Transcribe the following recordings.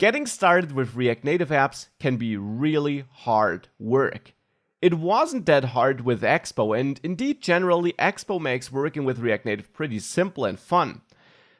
Getting started with React Native apps can be really hard work. It wasn't that hard with Expo, and indeed generally Expo makes working with React Native pretty simple and fun.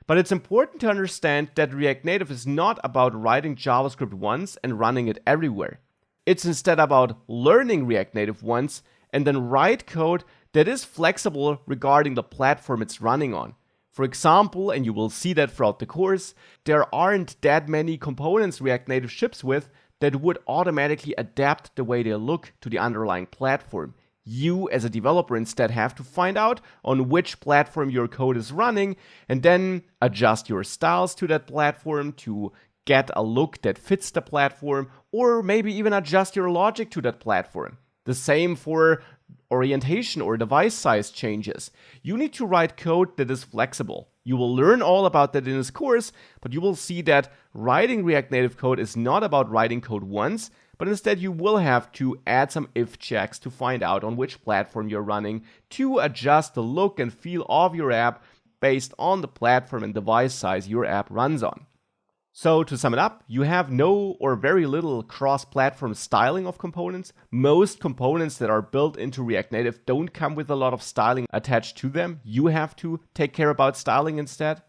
But it's important to understand that React Native is not about writing JavaScript once and running it everywhere. It's instead about learning React Native once and then write code that is flexible regarding the platform it's running on. For example, and you will see that throughout the course, there aren't that many components React Native ships with that would automatically adapt the way they look to the underlying platform. You, as a developer, instead have to find out on which platform your code is running and then adjust your styles to that platform to get a look that fits the platform, or maybe even adjust your logic to that platform. The same for orientation or device size changes. You need to write code that is flexible. You will learn all about that in this course, but you will see that writing React Native code is not about writing code once, but instead you will have to add some if checks to find out on which platform you're running, to adjust the look and feel of your app based on the platform and device size your app runs on. So to sum it up, you have no or very little cross-platform styling of components. Most components that are built into React Native don't come with a lot of styling attached to them. You have to take care about styling instead.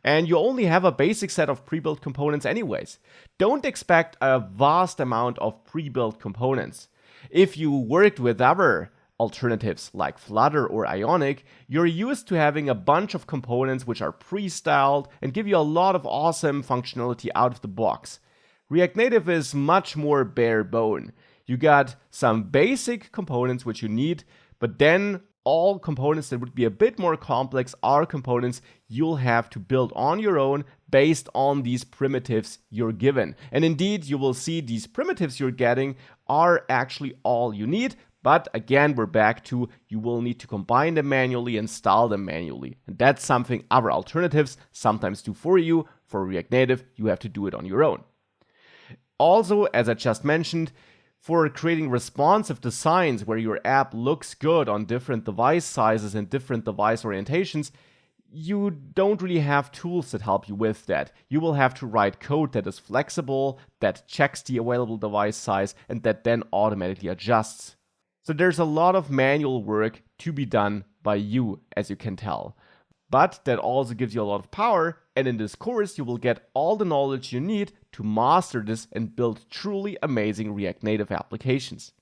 And you only have a basic set of pre-built components anyways. Don't expect a vast amount of pre-built components. If you worked with other alternatives like Flutter or Ionic, you're used to having a bunch of components which are pre-styled and give you a lot of awesome functionality out of the box. React Native is much more bare bone. You got some basic components which you need, but then all components that would be a bit more complex are components you'll have to build on your own based on these primitives you're given. And indeed, you will see these primitives you're getting are actually all you need. But again, we're back to you will need to combine them manually and style them manually. And that's something other alternatives sometimes do for you. For React Native, you have to do it on your own. Also, as I just mentioned, for creating responsive designs where your app looks good on different device sizes and different device orientations, you don't really have tools that help you with that. You will have to write code that is flexible, that checks the available device size, and that then automatically adjusts. So there's a lot of manual work to be done by you, as you can tell. But that also gives you a lot of power, and in this course you will get all the knowledge you need to master this and build truly amazing React Native applications.